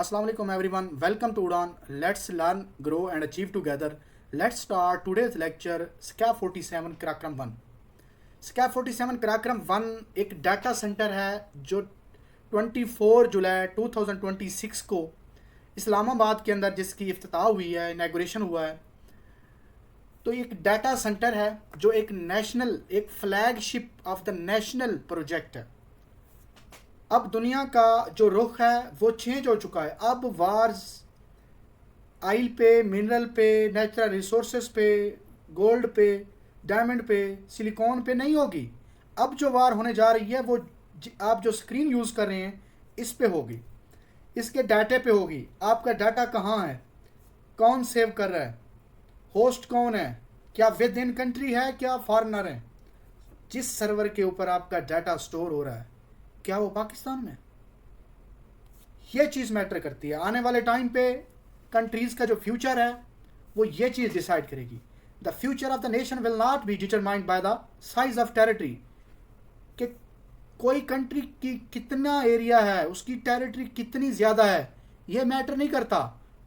Assalamu alaikum everyone. Welcome to Udan. Let's learn, grow and achieve together. Let's start today's lecture SCAP 47 कार्यक्रम 1. SCAP 47 कार्यक्रम 1 एक data centre है जो 24 जुलाई 2026 को इस्लामाबाद के अंदर जिसकी इफ्तिताह हुई है, इनॉग्रेशन हुआ है. तो एक डाटा सेंटर है जो एक flagship of the national project है. अब दुनिया का जो रुख है वो चेंज हो चुका है. अब वार्स आयल पे, मिनरल पे, नेचुरल रिसोर्सेज पे, गोल्ड पे, डायमंड पे, सिलिकॉन पे नहीं होगी. अब जो वार होने जा रही है वो आप जो स्क्रीन यूज़ कर रहे हैं इस पे होगी, इसके डाटे पे होगी. आपका डाटा कहाँ है, कौन सेव कर रहा है, होस्ट कौन है, क्या विद इन कंट्री है, क्या फॉरेनर है, जिस सर्वर के ऊपर आपका डाटा स्टोर हो रहा है क्या वो पाकिस्तान में. ये चीज़ मैटर करती है. आने वाले टाइम पे कंट्रीज़ का जो फ्यूचर है वो ये चीज़ डिसाइड करेगी. The future of the nation will not be determined by the size of territory, कि कोई कंट्री की कितना एरिया है, उसकी टेरिटरी कितनी ज़्यादा है, ये मैटर नहीं करता.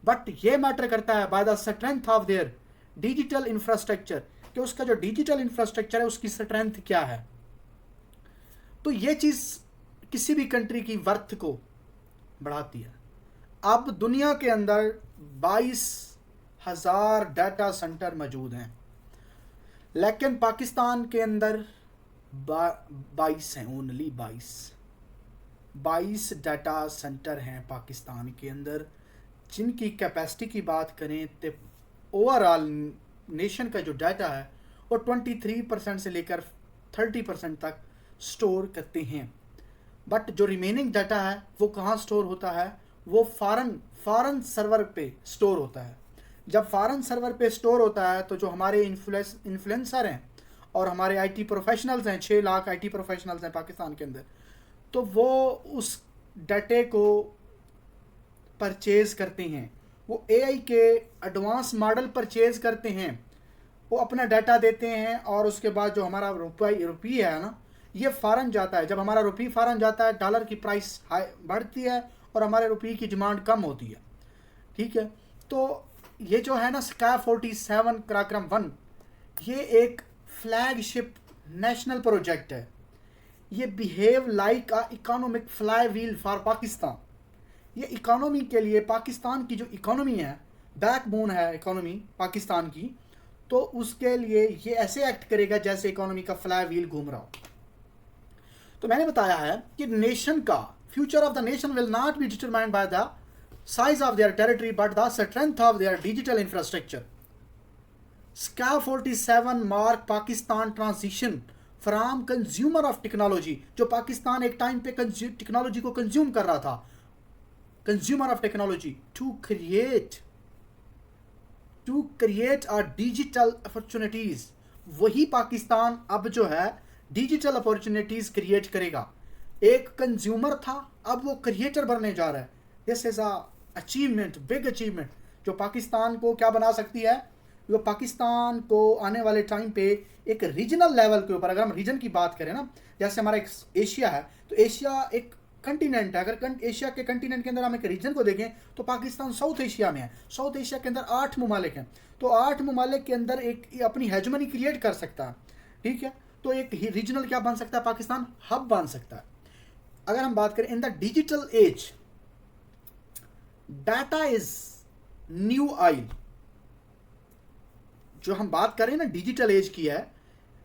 बट ये मैटर करता है by the strength of their digital infrastructure, कि उसका जो डिजिटल इंफ्रास्ट्रक्चर है उसकी स्ट्रेंथ क्या है. तो ये चीज़ किसी भी कंट्री की वर्थ को बढ़ाती है. अब दुनिया के अंदर 22,000 डाटा सेंटर मौजूद हैं, लेकिन पाकिस्तान के अंदर 22 हैं, ओनली 22 डाटा सेंटर हैं पाकिस्तान के अंदर, जिनकी कैपेसिटी की बात करें तो ओवरऑल नेशन का जो डाटा है वो 23% से लेकर 30% तक स्टोर करते हैं. बट जो रिमेनिंग डाटा है वो कहाँ स्टोर होता है, वो फॉरेन सर्वर पे स्टोर होता है. जब फॉरेन सर्वर पे स्टोर होता है तो जो हमारे इन्फ्लुएंसर हैं और हमारे आईटी प्रोफेशनल्स हैं, 6 लाख आईटी प्रोफेशनल्स हैं पाकिस्तान के अंदर, तो वो उस डाटे को परचेज करते हैं. वो एआई के एडवांस मॉडल परचेज करते हैं, वो अपना डाटा देते हैं और उसके बाद जो हमारा रुपये है ना, ये फ़ॉरन जाता है. जब हमारा रुपये फ़ॉरन जाता है, डॉलर की प्राइस हाई बढ़ती है और हमारे रुपये की डिमांड कम होती है. ठीक है, तो ये जो है ना SCAP 47 कार्यक्रम 1, ये एक फ्लैगशिप नेशनल प्रोजेक्ट है. ये behave like a economic fly wheel for Pakistan. ये इकोनॉमी के लिए, पाकिस्तान की जो इकोनॉमी है, बैकबोन है इकोनॉमी पाकिस्तान की, तो उसके लिए ये ऐसे एक्ट करेगा जैसे इकोनॉमी का फ्लाई व्हील घूम रहा हो. तो मैंने बताया है कि नेशन का future of the nation will not be determined by the size of their territory but the strength of their digital infrastructure. SCAP 47 mark Pakistan transition from consumer of technology, जो पाकिस्तान एक टाइम पे टेक्नोलॉजी को consume कर रहा था, consumer of technology, to create a digital opportunities. वही पाकिस्तान अब जो है डिजिटल अपॉर्चुनिटीज क्रिएट करेगा. एक कंज्यूमर था, अब वो क्रिएटर बनने जा रहा है. This is a achievement, big achievement, जो पाकिस्तान को क्या बना सकती है, वो पाकिस्तान को आने वाले टाइम पे एक रीजनल लेवल के ऊपर, अगर हम रीजन की बात करें ना, जैसे हमारा एक एशिया है, तो एशिया एक कंटिनेंट है. अगर एशिया के कंटिनेंट के अंदर हम एक रीजन को देखें तो पाकिस्तान साउथ एशिया में है. साउथ एशिया के अंदर 8 ममालिक हैं, तो 8 ममालिक के अंदर एक अपनी हेजमनी क्रिएट कर सकता है. ठीक है, तो एक रीजनल क्या बन सकता है, पाकिस्तान हब बन सकता है. अगर हम बात करें in the digital age, data is new oil. जो हम बात करें ना डिजिटल एज की है,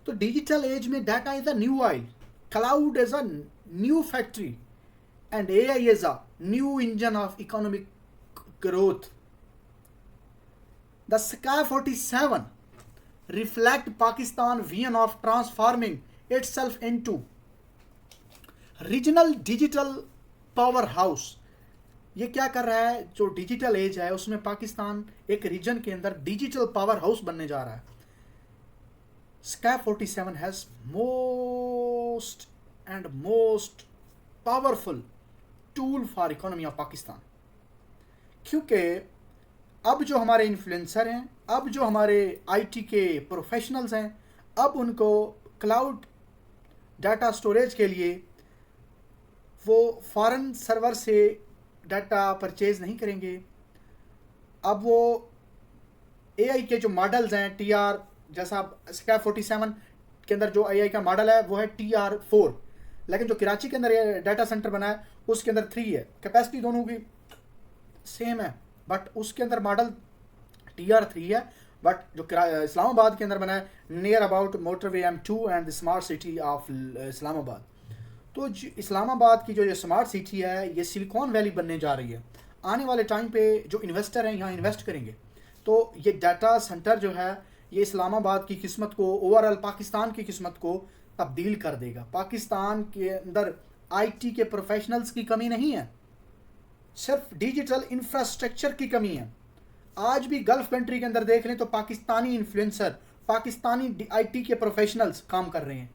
तो डिजिटल एज में data is a new oil, cloud is a new factory and AI is a new engine of economic growth. The SCAP 47 reflect Pakistan vision of transforming itself into regional digital powerhouse. ये क्या कर रहा है, जो digital age है उसमें पाकिस्तान एक reason के अंदर डिजिटल पावर हाउस बनने जा रहा है. SCAP 47 has most powerful tool for economy of Pakistan. क्योंकि अब जो हमारे इन्फ्लुएंसर हैं, अब जो हमारे आईटी के प्रोफेशनल्स हैं, अब उनको क्लाउड डाटा स्टोरेज के लिए वो फॉरेन सर्वर से डाटा परचेज नहीं करेंगे। अब वो एआई के जो मॉडल्स हैं TR, जैसा स्कैप 47 के अंदर जो एआई का मॉडल है वो है TR4, लेकिन जो कराची के अंदर ये डाटा सेंटर बना है उसके अंदर 3 है। कैपेसिटी दोनों की सेम है, बट उसके अंदर मॉडल TR3 है, बट जो इस्लामाबाद के अंदर बना है near about motorway M2 and the smart city of Islamabad. तो इस्लामाबाद की जो ये स्मार्ट सिटी है ये सिलिकॉन वैली बनने जा रही है। आने वाले टाइम पे जो इन्वेस्टर हैं यहाँ इन्वेस्ट करेंगे, तो ये डाटा सेंटर जो है ये इस्लामाबाद की किस्मत को, ओवरऑल पाकिस्तान की किस्मत को तब्दील कर देगा। पाकिस्तान के अंदर IT के प्रोफेशनल्स की कमी नहीं है, सिर्फ डिजिटल इंफ्रास्ट्रक्चर की कमी है। आज भी गल्फ कंट्री के अंदर देख लें तो पाकिस्तानी इन्फ्लुएंसर, पाकिस्तानी IT के प्रोफेशनल्स काम कर रहे हैं।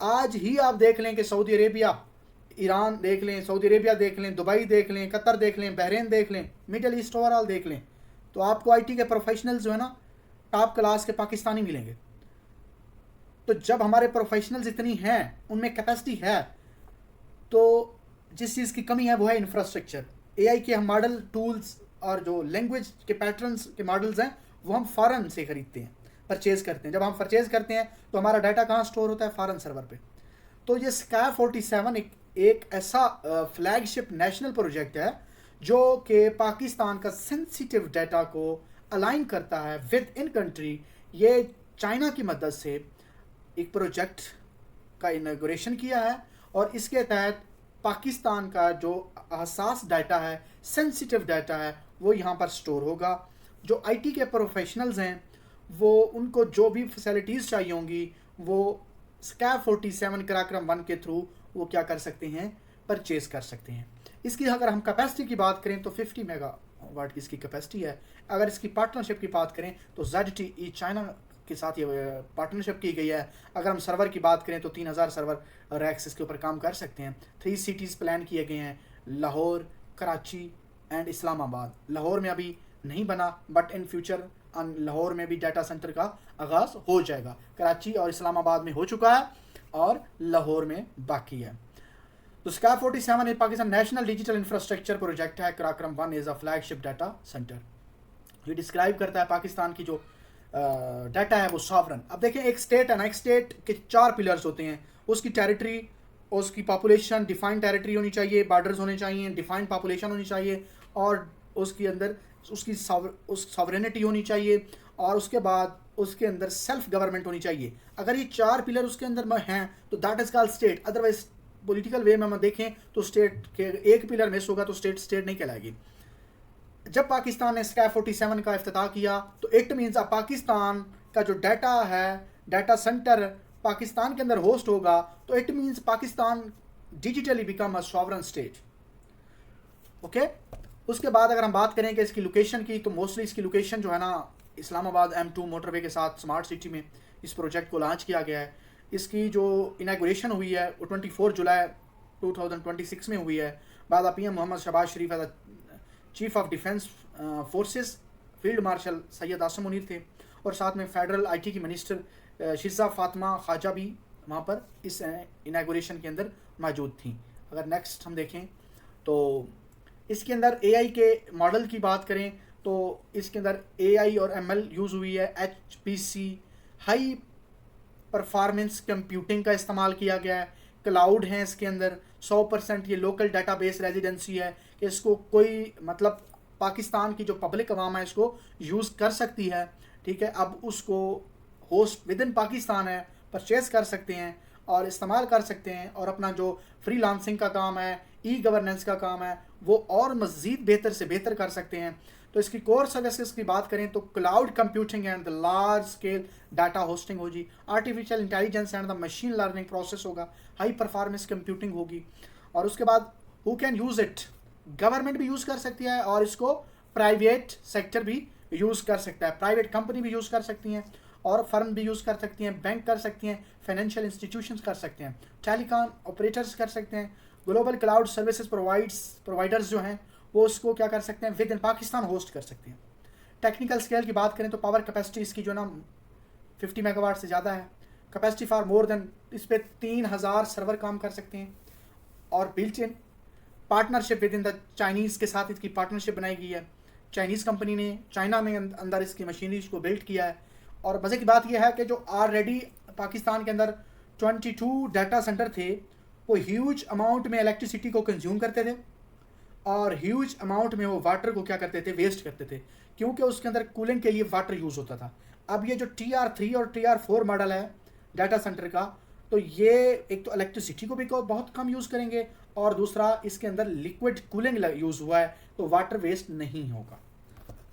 आज ही आप देख लें कि सऊदी अरेबिया, ईरान देख लें, सऊदी अरेबिया देख लें, दुबई देख लें, कतर देख लें, बहरीन देख लें, मिडल ईस्ट ओवरऑल देख लें, तो आपको IT के प्रोफेशनल्स जो है ना टॉप क्लास के पाकिस्तानी मिलेंगे। तो जब हमारे प्रोफेशनल्स इतनी हैं, उनमें कैपेसिटी है, तो जिस चीज़ की कमी है वो है इंफ्रास्ट्रक्चर। AI के हम मॉडल टूल्स और जो लैंग्वेज के पैटर्न्स के मॉडल्स हैं वो हम फॉरेन से खरीदते हैं, परचेज करते हैं। जब हम परचेज करते हैं तो हमारा डाटा कहाँ स्टोर होता है? फॉरेन सर्वर पे। तो ये स्कैप 47 एक ऐसा फ्लैगशिप नेशनल प्रोजेक्ट है जो कि पाकिस्तान का सेंसिटिव डाटा को अलाइन करता है विद इन कंट्री। ये चाइना की मदद से एक प्रोजेक्ट का इनॉग्रेशन किया है और इसके तहत पाकिस्तान का जो हसास डाटा है, सेंसिटिव डाटा है, वो यहाँ पर स्टोर होगा। जो IT के प्रोफेशनल्स हैं वो उनको जो भी फैसिलिटीज़ चाहिए होंगी वो स्कैप 47 कराक्रम 1 के थ्रू वो क्या कर सकते हैं? परचेज कर सकते हैं। इसकी अगर हम कैपेसिटी की बात करें तो 50 मेगावाट की इसकी कैपेसिटी है। अगर इसकी पार्टनरशिप की बात करें तो ZTE चाइना के साथ ये पार्टनरशिप की गई है। अगर हम सर्वर की बात करें तो 3000 सर्वर रैक्स इसके ऊपर काम कर सकते हैं। 3 सिटीज़ प्लान किए गए हैं, लाहौर, कराची एंड इस्लामाबाद। लाहौर में अभी नहीं बना, बट इन फ्यूचर लाहौर में भी डाटा सेंटर का आगाज़ हो जाएगा। कराची और इस्लामाबाद में हो चुका है और लाहौर में बाकी है। तो स्कैप 47 एक Pakistan national digital infrastructure project है। Karakoram 1 is a flagship data center. ये डिस्क्राइब करता है पाकिस्तान की जो डाटा है वो सॉवरन। अब देखें, एक स्टेट है ना, एक स्टेट के 4 पिलर्स होते हैं। उसकी टेरिटरी, उसकी पॉपुलेशन, डिफाइंड टेरिटरी होनी चाहिए, बॉर्डर्स होने चाहिए, डिफाइंड पॉपुलेशन होनी चाहिए, और उसके अंदर उसकी सॉवरेनिटी होनी चाहिए, और उसके बाद उसके अंदर सेल्फ गवर्नमेंट होनी चाहिए। अगर ये 4 पिलर उसके अंदर में हैं तो that is called state. Otherwise political way में हम देखें तो स्टेट के एक पिलर मिस होगा तो स्टेट नहीं कहलाएगी। जब पाकिस्तान ने स्कैप 47 का इफ्तिताह किया तो इट मीन्स अब पाकिस्तान का जो डाटा है, डाटा सेंटर पाकिस्तान के अंदर होस्ट होगा, तो it means Pakistan digitally become a sovereign state. Okay. उसके बाद अगर हम बात करें कि इसकी लोकेशन की, तो मोस्टली इसकी लोकेशन जो है ना इस्लामाबाद M2 मोटरवे के साथ स्मार्ट सिटी में इस प्रोजेक्ट को लॉन्च किया गया है। इसकी जो इनाग्रेशन हुई है वो 24 जुलाई 2026 में हुई है। बाद PM Mohammad Shehbaz Sharif as chief of defence forces field marshal Syed Asim Munir थे, और साथ में फेडरल IT की मिनिस्टर शिजा फातिमा ख्वाजा भी वहाँ पर इस इनाग्रेशन के अंदर मौजूद थी। अगर नेक्स्ट हम देखें तो इसके अंदर AI के मॉडल की बात करें तो इसके अंदर AI और ML यूज़ हुई है। HPC हाई परफॉर्मेंस कंप्यूटिंग का इस्तेमाल किया गया है। क्लाउड है इसके अंदर 100%। ये लोकल डाटाबेस रेजिडेंसी है कि इसको कोई मतलब पाकिस्तान की जो पब्लिक अवाम है इसको यूज़ कर सकती है। ठीक है, अब उसको होस्ट विद इन पाकिस्तान है, परचेज कर सकते हैं और इस्तेमाल कर सकते हैं, और अपना जो फ्रीलांसिंग का काम है, गवर्नेंस का काम है, वो और मज़ीद बेहतर से बेहतर कर सकते हैं। तो इसकी कोर सर्विसेज की बात करें तो cloud computing and the large scale data hosting होगी, artificial intelligence and the machine learning process होगा, हाई परफॉर्मेंस कंप्यूटिंग होगी। और उसके बाद who can use it, government भी यूज़ कर सकती है और इसको प्राइवेट सेक्टर भी यूज़ कर सकता है। प्राइवेट कंपनी भी यूज़ कर सकती हैं और फर्म भी यूज़ कर सकती हैं, बैंक कर सकती हैं, फाइनेंशियल इंस्टीट्यूशंस कर सकते हैं, टेलीकॉम ऑपरेटर्स कर सकते हैं, ग्लोबल क्लाउड सर्विसेज प्रोवाइडर्स जो हैं वो उसको क्या कर सकते हैं, विद इन पाकिस्तान होस्ट कर सकते हैं। टेक्निकल स्केल की बात करें तो पावर कैपेसिटी इसकी जो ना 50 मेगावाट से ज़्यादा है। कैपेसिटी फॉर मोर देन, इस पर 3000 सर्वर काम कर सकते हैं। और built in partnership with in the Chinese के साथ इसकी पार्टनरशिप बनाई गई है। चाइनीज़ कंपनी ने चाइना में अंदर इसकी मशीनरीज को बिल्ड किया है। और मज़े की बात यह है कि जो ऑलरेडी पाकिस्तान के अंदर 22 डाटा सेंटर थे वो ह्यूज अमाउंट में इलेक्ट्रिसिटी को कंज्यूम करते थे और ह्यूज अमाउंट में वो वाटर को क्या करते थे, वेस्ट करते थे, क्योंकि उसके अंदर कूलिंग के लिए वाटर यूज़ होता था। अब ये जो TR3 और TR4 मॉडल है डाटा सेंटर का, तो ये एक तो इलेक्ट्रिसिटी को भी बहुत कम यूज़ करेंगे और दूसरा इसके अंदर लिक्विड कूलिंग यूज़ हुआ है, तो वाटर वेस्ट नहीं होगा।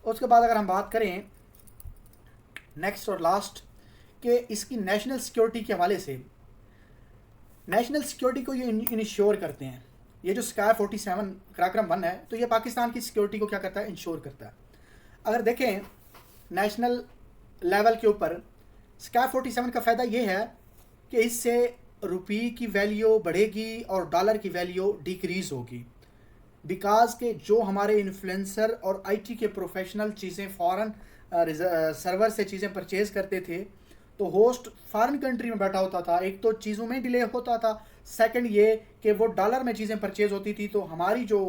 उसके बाद अगर हम बात करें नेक्स्ट और लास्ट कि इसकी नेशनल सिक्योरिटी के हवाले से, नेशनल सिक्योरिटी को ये इंश्योर करते हैं। ये जो स्काई 47 पराक्रम 1 है, तो ये पाकिस्तान की सिक्योरिटी को क्या करता है, इंश्योर करता है। अगर देखें नेशनल लेवल के ऊपर स्काई 47 का फ़ायदा ये है कि इससे रुपये की वैल्यू बढ़ेगी और डॉलर की वैल्यू डिक्रीज़ होगी, बिकॉज के जो हमारे इन्फ्लुएंसर और IT के प्रोफेशनल चीज़ें फ़ॉरेन सर्वर से चीज़ें परचेज़ करते थे, तो होस्ट फॉरेन कंट्री में बैठा होता था। एक तो चीज़ों में डिले होता था, सेकंड ये कि वो डॉलर में चीज़ें परचेज़ होती थी, तो हमारी जो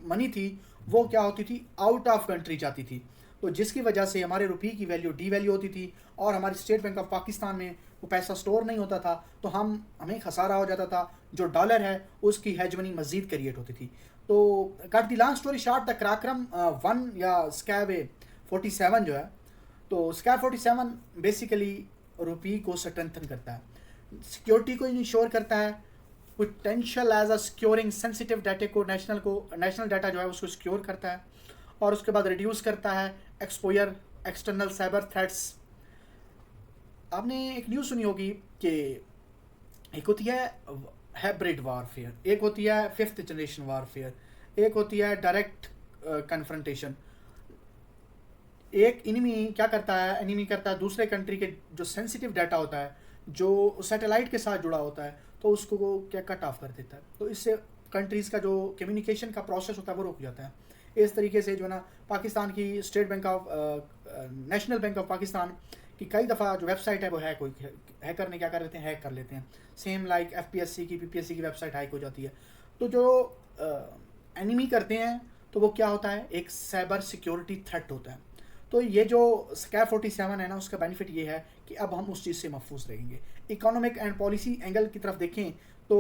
मनी थी वो क्या होती थी, आउट ऑफ कंट्री जाती थी, तो जिसकी वजह से हमारे रुपये की वैल्यू डीवैल्यू होती थी और हमारी स्टेट बैंक ऑफ पाकिस्तान में वो पैसा स्टोर नहीं होता था, तो हमें खसारा हो जाता था। जो डॉलर है उसकी हेज मनी मज़ीद क्रिएट होती थी। तो cut the long story short, the पराक्रम 1 या स्काई 47 जो है, तो स्काई 47 बेसिकली रुपये को स्ट्रेंथन करता है, सिक्योरिटी को इंश्योर करता है, potential as a securing sensitive data को नेशनल डाटा जो है उसको सिक्योर करता है, और उसके बाद रिड्यूस करता है एक्सपोजर एक्सटर्नल साइबर थ्रेट्स। आपने एक न्यूज़ सुनी होगी कि एक होती है हाइब्रिड वारफेयर, एक होती है 5th जनरेशन वारफेयर, एक होती है डायरेक्ट कन्फ्रंटेशन। एक एनिमी क्या करता है, एनिमी करता है दूसरे कंट्री के जो सेंसिटिव डाटा होता है, जो सैटेलाइट के साथ जुड़ा होता है, तो उसको वो क्या कट ऑफ कर देता है, तो इससे कंट्रीज़ का जो कम्युनिकेशन का प्रोसेस होता है वो रुक जाता है। इस तरीके से जो ना पाकिस्तान की state bank of national bank of Pakistan की कई दफ़ा जो वेबसाइट है वो हैकर ने क्या कर लेते हैं, हैक कर लेते हैं। सेम लाइक FPSC की PPSC की वेबसाइट हैक हो जाती है। तो जो एनिमी करते हैं तो वो क्या होता है, एक साइबर सिक्योरिटी थ्रेट होता है। तो ये जो स्काई 47 है ना, उसका बेनिफिट ये है कि अब हम उस चीज़ से महफूज रहेंगे। इकोनॉमिक एंड पॉलिसी एंगल की तरफ देखें तो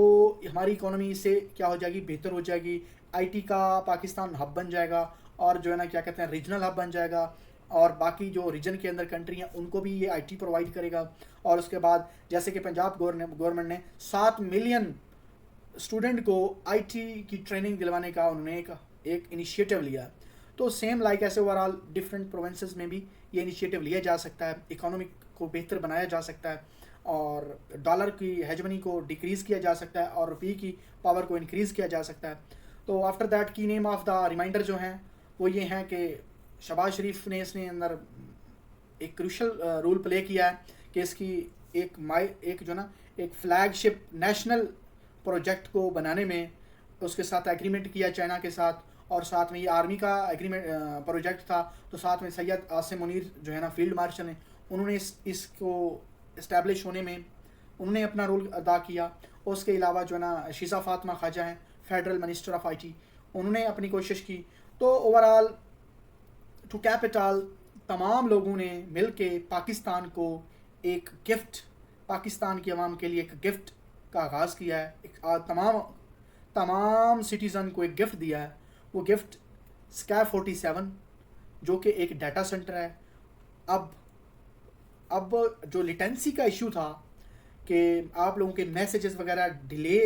हमारी इकोनॉमी से क्या हो जाएगी, बेहतर हो जाएगी। IT का पाकिस्तान हब बन जाएगा और जो है ना क्या कहते हैं, रीजनल हब बन जाएगा, और बाकी जो रीजन के अंदर कंट्री हैं उनको भी ये IT प्रोवाइड करेगा। और उसके बाद जैसे कि पंजाब गवर्नमेंट ने 7 मिलियन स्टूडेंट को IT की ट्रेनिंग दिलवाने का उन्होंने एक इनिशिएटिव लिया। तो सेम लाइक ऐसे ओवरऑल डिफरेंट प्रोविंसेस में भी ये इनिशिएटिव लिया जा सकता है, इकोनॉमिक को बेहतर बनाया जा सकता है और डॉलर की हेजमनी को डिक्रीज़ किया जा सकता है और रुपये की पावर को इंक्रीज़ किया जा सकता है। तो आफ्टर दैट की नेम ऑफ द रिमाइंडर जो हैं वो ये हैं कि शहबाज शरीफ ने इसने अंदर एक क्रूशल रोल प्ले किया है कि इसकी एक जो ना एक फ्लैगशिप नेशनल प्रोजेक्ट को बनाने में उसके साथ एग्रीमेंट किया चाइना के साथ, और साथ में ये आर्मी का एग्रीमेंट प्रोजेक्ट था, तो साथ में सैयद आसिम मुनीर जो है ना फील्ड मार्शल हैं, उन्होंने इसको इस्टेब्लिश होने में उन्होंने अपना रोल अदा किया। उसके अलावा जो है ना शीज़ा फातिमा ख्वाजा हैं फेडरल मिनिस्टर ऑफ IT, उन्होंने अपनी कोशिश की। तो ओवरऑल टू कैपिटल तमाम लोगों ने मिल के पाकिस्तान को एक गिफ्ट, पाकिस्तान की आवाम के लिए एक गिफ्ट का आगाज़ किया है, एक तमाम सिटीज़न को एक गिफ्ट दिया है। वो गिफ्ट स्काई 47 जो कि एक डाटा सेंटर है। अब जो लिटेंसी का इशू था कि आप लोगों के मैसेजेस वगैरह डिले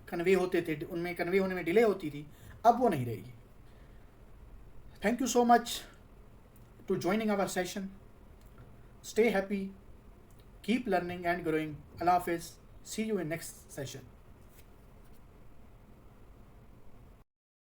कन्वे होते थे, उनमें कन्वे होने में डिले होती थी, अब वो नहीं रहेगी। Thank you so much to joining our session. Stay happy, keep learning and growing. अल्लाह हाफिज़, see you in next session.